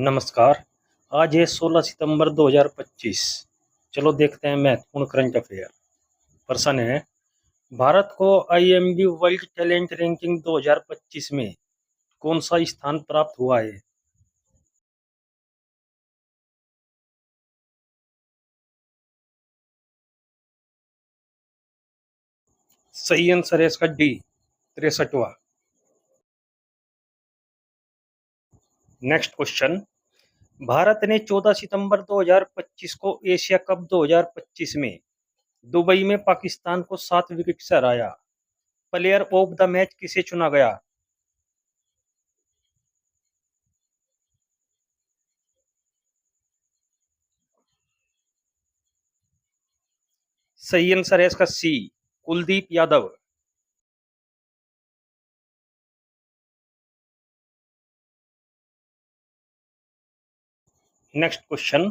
नमस्कार। आज है 16 सितंबर 2025। चलो देखते हैं महत्वपूर्ण करंट अफेयर। प्रश्न है, भारत को आईएमबी वर्ल्ड टैलेंट रैंकिंग 2025 में कौन सा स्थान प्राप्त हुआ है? सही आंसर है इसका डी, 63वां। नेक्स्ट क्वेश्चन, भारत ने 14 सितंबर 2025 को एशिया कप 2025 में दुबई में पाकिस्तान को 7 विकेट से हराया। प्लेयर ऑफ द मैच किसे चुना गया? सही आंसर है इसका C, Kuldeep Yadav. Next question,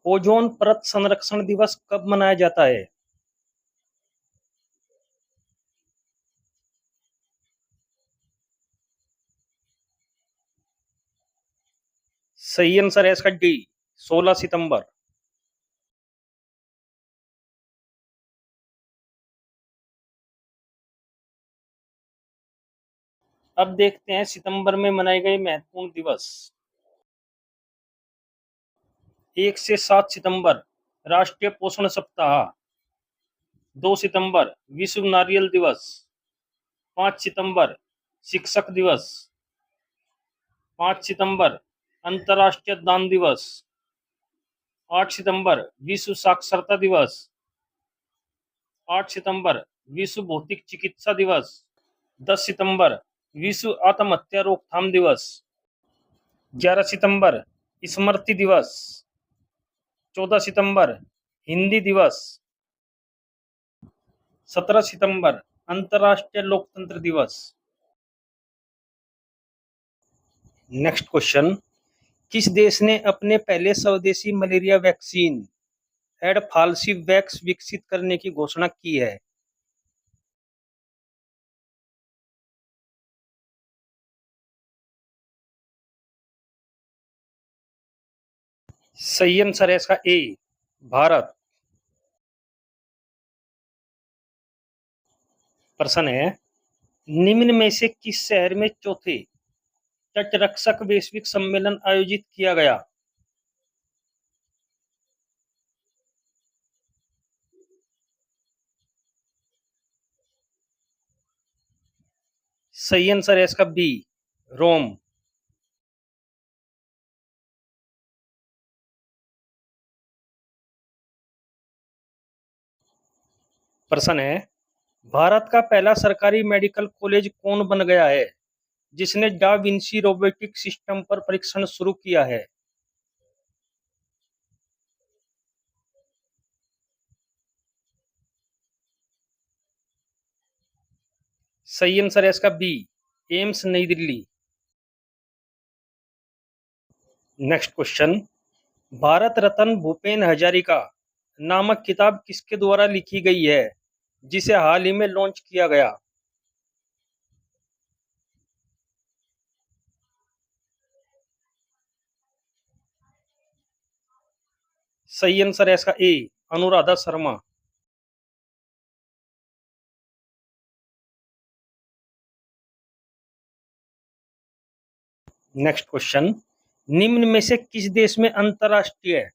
ozone परत संरक्षण दिवस कब मनाया जाता है? सही आंसर है इसका डी, 16 सितंबर। अब देखते हैं सितंबर में मनाए गए महत्वपूर्ण दिवस। 1 से 7 सितंबर राष्ट्रीय पोषण सप्ताह। 2 सितंबर विश्व नारियल दिवस। 5 सितंबर शिक्षक दिवस। 5 सितंबर अंतर्राष्ट्रीय दान दिवस। 8 सितंबर विश्व साक्षरता दिवस। 8 सितंबर विश्व भौतिक चिकित्सा दिवस। 10 सितंबर विश्व आत्महत्या रोकथाम दिवस। 11 सितंबर स्मृति दिवस। 14 सितंबर हिंदी दिवस। 17 सितंबर अंतर्राष्ट्रीय लोकतंत्र दिवस। नेक्स्ट क्वेश्चन, किस देश ने अपने पहले स्वदेशी मलेरिया वैक्सीन एडफ्लालसीवैक्स विकसित करने की घोषणा की है? सही आंसर है इसका ए, भारत। प्रश्न है, निम्न में से किस शहर में चौथे तटरक्षक वैश्विक सम्मेलन आयोजित किया गया? सही आंसर है इसका बी, रोम। प्रश्न है, भारत का पहला सरकारी मेडिकल कॉलेज कौन बन गया है जिसने डा विंसी रोबोटिक सिस्टम पर परीक्षण शुरू किया है? सही आंसर है इसका बी, एम्स नई दिल्ली। नेक्स्ट क्वेश्चन, भारत रत्न भूपेन हजारिका नामक किताब किसके द्वारा लिखी गई है जिसे हाल ही में लॉन्च किया गया? सही आंसर है इसका ए, अनुराधा शर्मा। नेक्स्ट क्वेश्चन, निम्न में से किस देश में अंतर्राष्ट्रीय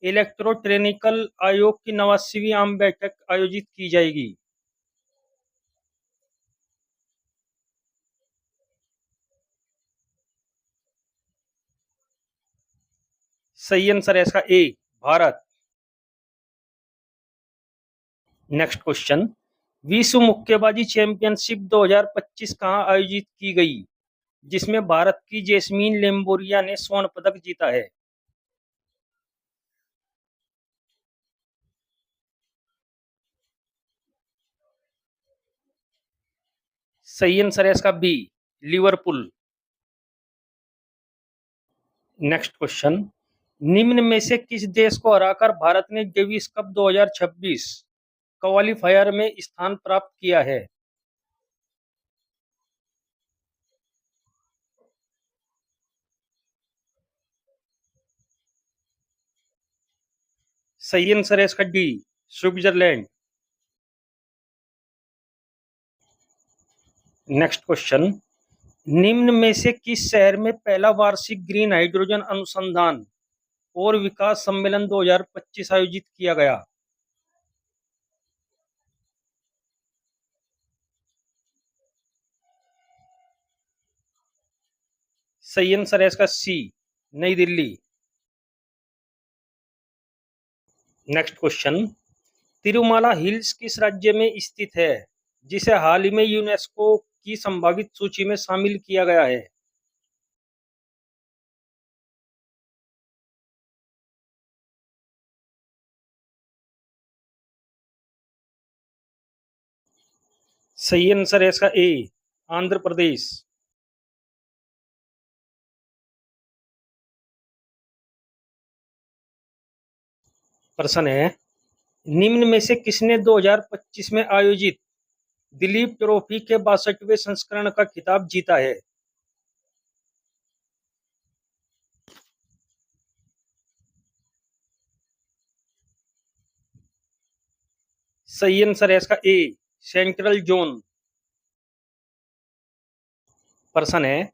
इलेक्ट्रोटेक्निकल आयोग की 89वीं आम बैठक आयोजित की जाएगी? सही आंसर है इसका ए, भारत। नेक्स्ट क्वेश्चन, विश्व मुक्केबाजी चैंपियनशिप 2025 कहां आयोजित की गई जिसमें भारत की जैस्मीन लेम्बोरिया ने स्वर्ण पदक जीता है? सही आंसर है इसका बी, लिवरपूल। नेक्स्ट क्वेश्चन, निम्न में से किस देश को हराकर भारत ने डेविस कप 2026 क्वालीफायर में स्थान प्राप्त किया है? सही आंसर है इसका डी, स्विट्जरलैंड। नेक्स्ट क्वेश्चन, निम्न में से किस शहर में पहला वार्षिक ग्रीन हाइड्रोजन अनुसंधान और विकास सम्मेलन 2025 आयोजित किया गया? सही आंसर है इसका सी, नई Delhi. Next question, Tirumala hills किस राज्य में स्थित है जिसे हाल ही में यूनेस्को की संभावित सूची में शामिल किया गया है? सही आंसर है इसका ए, आंध्र प्रदेश। प्रश्न है, निम्न में से किसने 2025 में आयोजित दिलीप ट्रॉफी के 62वें संस्करण का खिताब जीता है? सही आंसर है इसका ए, सेंट्रल जोन। प्रश्न है,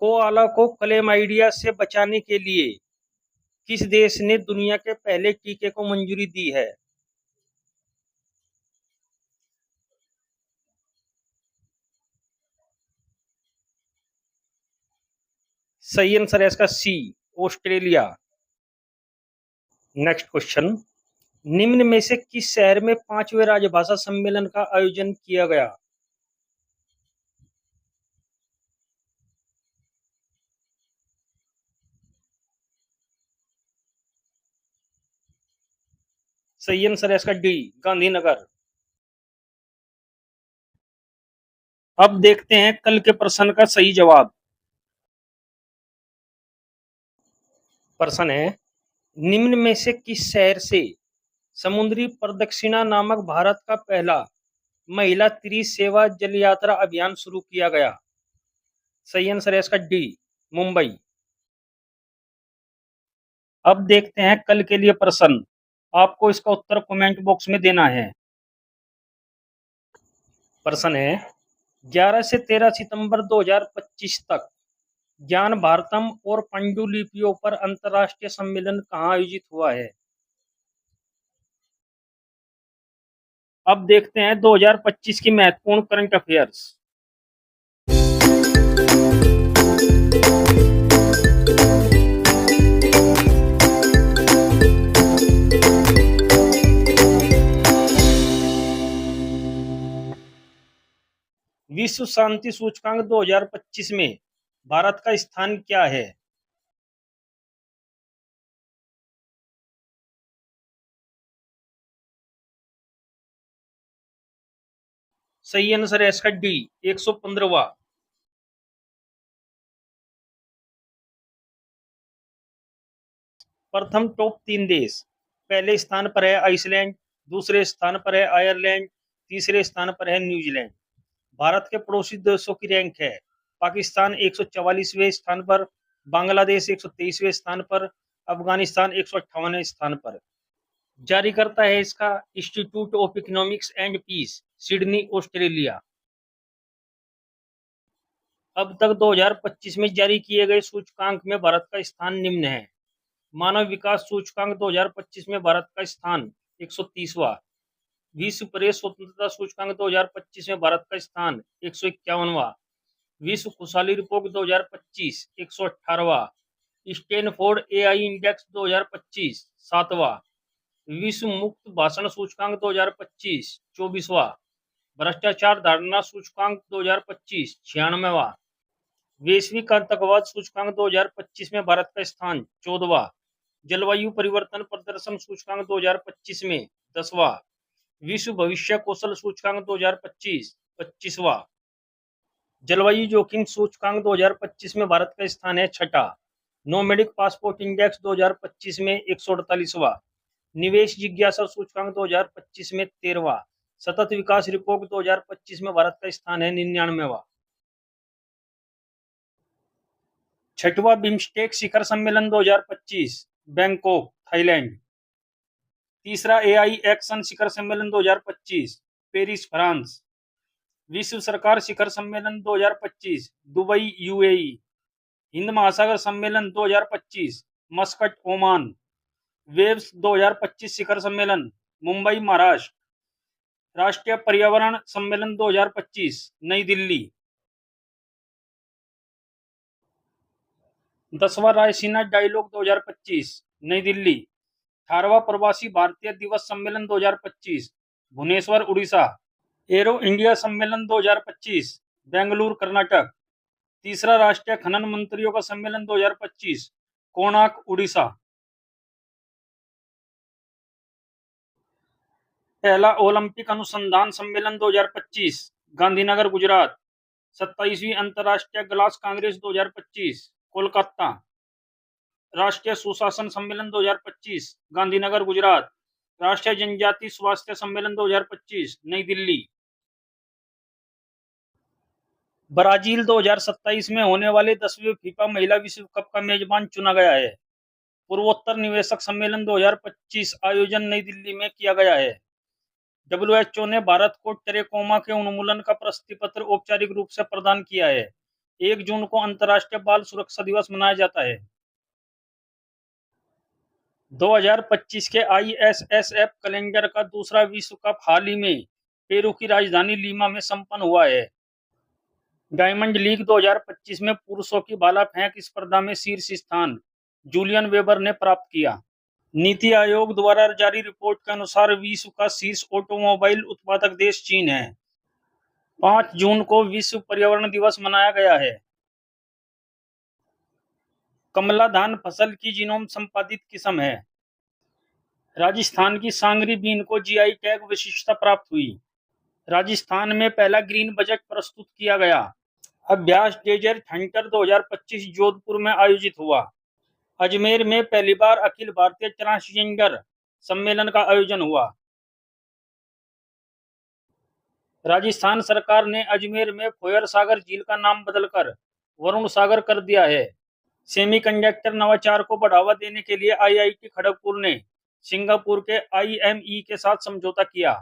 कोआला को क्लेमाइडिया से बचाने के लिए किस देश ने दुनिया के पहले टीके को मंजूरी दी है? सही आंसर है इसका सी, ऑस्ट्रेलिया। नेक्स्ट क्वेश्चन, निम्न में से किस शहर में 5वें राजभाषा सम्मेलन का आयोजन किया गया? सही आंसर है इसका डी, गांधीनगर। अब देखते हैं कल के प्रश्न का सही जवाब। प्रश्न है, निम्न में से किस शहर से समुद्री प्रदक्षिणा नामक भारत का पहला महिला त्रिसेवा जल यात्रा अभियान शुरू किया गया? सही आंसर है इसका डी, मुंबई। अब देखते हैं कल के लिए प्रश्न, आपको इसका उत्तर कमेंट बॉक्स में देना है। प्रश्न है, 11 से 13 सितंबर 2025 तक ज्ञान भारतम और पांडुलिपियों पर अंतर्राष्ट्रीय सम्मेलन कहाँ आयोजित हुआ है? अब देखते हैं 2025 की महत्वपूर्ण करंट अफेयर्स। विश्व शांति सूचकांक 2025 में भारत का स्थान क्या है? सही आंसर है इसका डी, 115वां। प्रथम टॉप 3 देश, पहले स्थान पर है आइसलैंड, दूसरे स्थान पर है आयरलैंड, तीसरे स्थान पर है न्यूजीलैंड। भारत के पड़ोसी देशों की रैंक है, पाकिस्तान 144वें स्थान पर, बांग्लादेश 123वें स्थान पर, अफगानिस्तान 158वें स्थान पर। जारी करता है इसका institute of economics and peace, Sydney, Australia. अब तक 2025 में जारी किए गए सूचकांक में भारत का स्थान निम्न है। मानव विकास सूचकांक 2025 में भारत का स्थान 130वां। विश्व प्रेस स्वतंत्रता सूचकांक 2025 में भारत का स्थान 151वां। विश्व खुशहाली रिपोर्ट 2025 118वां। स्टैनफोर्ड एआई इंडेक्स 2025 7वां। विश्व मुक्त भाषण सूचकांक 2025 24वां। भ्रष्टाचार धारणा सूचकांक 2025 96वां। वैश्विक आतंकवाद सूचकांक 2025 में भारत का स्थान 14वां। जलवायु परिवर्तन प्रदर्शन सूचकांक 2025 में 10वां। विश्व भविष्य कौशल सूचकांक 2025 25वां। जलवायु जोखिम सूचकांक 2025 में भारत का स्थान है 6ठा। नोमैडिक पासपोर्ट इंडेक्स 2025 में 148वां। निवेश जिज्ञासा सूचकांक 2025 में 13वां। सतत विकास रिपोर्ट 2025 में भारत का स्थान है 99वां। 6वां बिम्स्टेक शिखर सम्मेलन 2025, बैंकॉक, थाईलैंड। तीसरा एआई एक्शन शिखर सम्मेलन 2025 पेरिस फ्रांस। विश्व सरकार शिखर सम्मेलन 2025 दुबई यूएई। हिंद महासागर सम्मेलन 2025 मस्कट ओमान। वेव्स 2025 शिखर सम्मेलन मुंबई महाराष्ट्र। राष्ट्रीय पर्यावरण सम्मेलन 2025 नई दिल्ली। 10वां रायसीना डायलॉग 2025 नई दिल्ली। 18वां प्रवासी भारतीय दिवस सम्मेलन 2025 भुवनेश्वर उड़ीसा। एरो इंडिया सम्मेलन 2025 बेंगलुरु कर्नाटक। तीसरा राष्ट्रीय खनन मंत्रियों का सम्मेलन 2025 कोणार्क उड़ीसा। पहला ओलंपिक अनुसंधान सम्मेलन 2025 गांधीनगर गुजरात। 27वीं अंतर्राष्ट्रीय ग्लास कांग्रेस 2025 कोलकाता। राष्ट्रीय सुशासन सम्मेलन 2025 गांधीनगर गुजरात। राष्ट्रीय जनजाति स्वास्थ्य सम्मेलन 2025 नई दिल्ली। ब्राजील 2027 में होने वाले 10वें फीफा महिला विश्व कप का मेजबान चुना गया है। पूर्वोत्तर निवेशक सम्मेलन 2025 आयोजन नई दिल्ली में किया गया है। WHO ने भारत को ट्रेकोमा के उन्मूलन का प्रशस्ति पत्र औपचारिक रूप से प्रदान किया है। 1 जून को अंतर्राष्ट्रीय बाल सुरक्षा दिवस मनाया जाता है। 2025 के ISSF कैलेंडर का दूसरा विश्व कप हाल ही में पेरू की राजधानी लीमा में संपन्न हुआ है। डायमंड लीग 2025 में पुरुषों की भाला फेंक स्पर्धा में शीर्ष स्थान जूलियन वेबर ने प्राप्त किया। नीति आयोग द्वारा जारी रिपोर्ट के अनुसार विश्व का शीर्ष ऑटोमोबाइल उत्पादक देश चीन है। 5 जून को विश्व पर्यावरण दिवस मनाया गया है। कमला धान फसल की जीनोम संपादित किस्म है। राजस्थान की सांगरी बीन को जीआई टैग विशिष्टता प्राप्त हुई। राजस्थान में पहला ग्रीन बजट प्रस्तुत किया गया। अभ्यास डेजर्ट हंटर 2025 जोधपुर में आयोजित हुआ। अजमेर में पहली बार अखिल भारतीय ट्रांसजेंडर सम्मेलन का आयोजन हुआ। राजस्थान सरकार ने अजमेर में फोयर सागर झील का नाम बदलकर वरुण सागर कर दिया है। सेमीकंडक्टर नवाचार को बढ़ावा देने के लिए IIT खड़गपुर ने सिंगापुर के IME के साथ समझौता किया।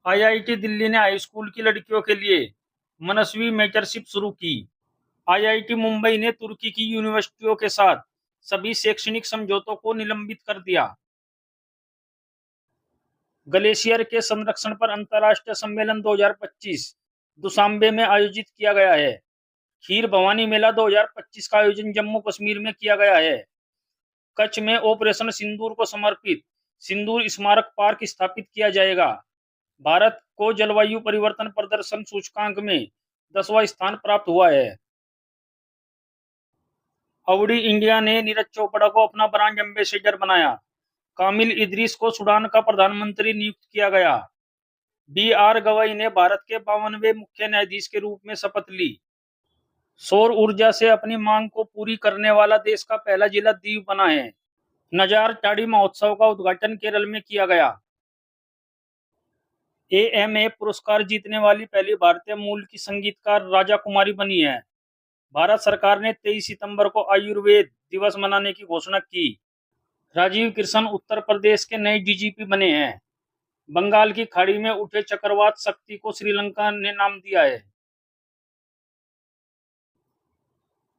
IIT दिल्ली ने हाई स्कूल की लड़कियों के लिए मनस्वी मेंटरशिप शुरू की। IIT मुंबई ने तुर्की की यूनिवर्सिटियों के साथ सभी शैक्षणिक समझौतों को निलंबित कर दिया। ग्लेशियर के संरक्षण पर अंतर्राष्ट्रीय सम्मेलन 2025 दुशांबे में आयोजित किया गया है। खीर भवानी मेला 2025 का आयोजन जम्मू कश्मीर में किया गया है। कच्छ में ऑपरेशन सिंदूर को समर्पित सिंदूर स्मारक पार्क स्थापित किया जाएगा। भारत को जलवायु परिवर्तन प्रदर्शन सूचकांक में 10वां स्थान प्राप्त हुआ है। अवडी इंडिया ने नीरज चोपड़ा को अपना ब्रांड एम्बेसडर बनाया। कामिल इदरीस को सूडान का प्रधानमंत्री नियुक्त किया गया। BR गवाई ने भारत के 52वें मुख्य न्यायाधीश के रूप में शपथ ली। सौर ऊर्जा से अपनी मांग को पूरी करने वाला देश का पहला जिला दीव बना है। नजार टाड़ी महोत्सव का उद्घाटन केरल में किया गया। AMA पुरस्कार जीतने वाली पहली भारतीय मूल की संगीतकार राजा कुमारी बनी है। भारत सरकार ने 23 सितंबर को आयुर्वेद दिवस मनाने की घोषणा की। राजीव कृष्ण उत्तर प्रदेश के नए DGP बने हैं। बंगाल की खाड़ी में उठे चक्रवात शक्ति को श्रीलंका ने नाम दिया है।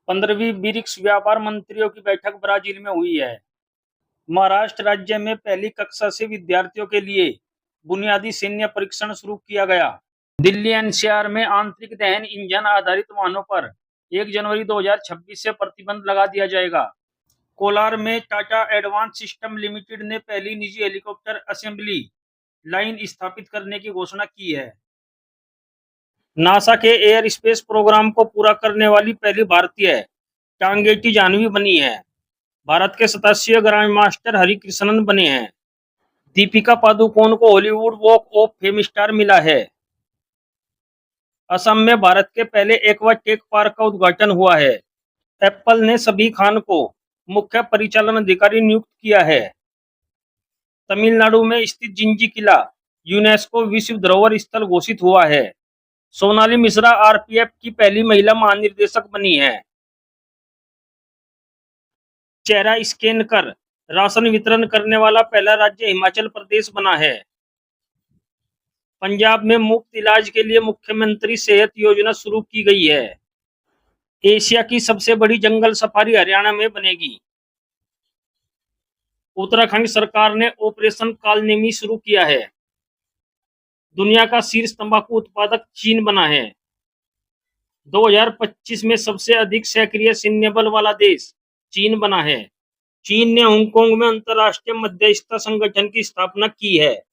15वीं ब्रिक्स व्यापार मंत्रियों की बैठक ब्राजील में हुई है। महाराष्ट्र राज्य में पहली कक्षा से विद्यार्थियों के लिए बुनियादी सैन्य परीक्षण शुरू किया गया। दिल्ली NCR में आंतरिक दहन इंजन आधारित वाहनों पर 1 जनवरी 2026 से प्रतिबंध लगा दिया जाएगा। कोलार में टाटा एडवांस सिस्टम लिमिटेड ने पहली निजी हेलीकॉप्टर असेंबली लाइन स्थापित करने की घोषणा की है। नासा के एयर स्पेस प्रोग्राम को पूरा करने वाली पहली भारतीय टांगेटी जाह्नवी बनी है। भारत के 87वें ग्रैंड मास्टर हरिकृष्णन बने हैं। दीपिका पादुकोण को Hollywood walk of fame star मिला है। असम में भारत के पहले एक्वा टेक पार्क का उद्घाटन हुआ है। एप्पल ने सभी खान को मुख्य परिचालन अधिकारी नियुक्त किया है। तमिलनाडु में स्थित जिंजी किला यूनेस्को विश्व धरोहर स्थल घोषित हुआ है। सोनाली मिश्रा RPF की पहली महिला महानिदेशक बनी है। चेहरा स्कैन कर राशन वितरण करने वाला पहला राज्य हिमाचल प्रदेश बना है। पंजाब में मुफ्त इलाज के लिए मुख्यमंत्री सेहत योजना शुरू की गई है। एशिया की सबसे बड़ी जंगल सफारी हरियाणा में बनेगी। उत्तराखंड सरकार ने ऑपरेशन कालनेमी शुरू किया है। दुनिया का शीर्ष तंबाकू उत्पादक चीन बना है। 2025 में सबसे अधिक सक्रिय सैन्य बल वाला देश चीन बना है। चीन ने हांगकांग में अंतर्राष्ट्रीय मध्यस्थता संगठन की स्थापना की है।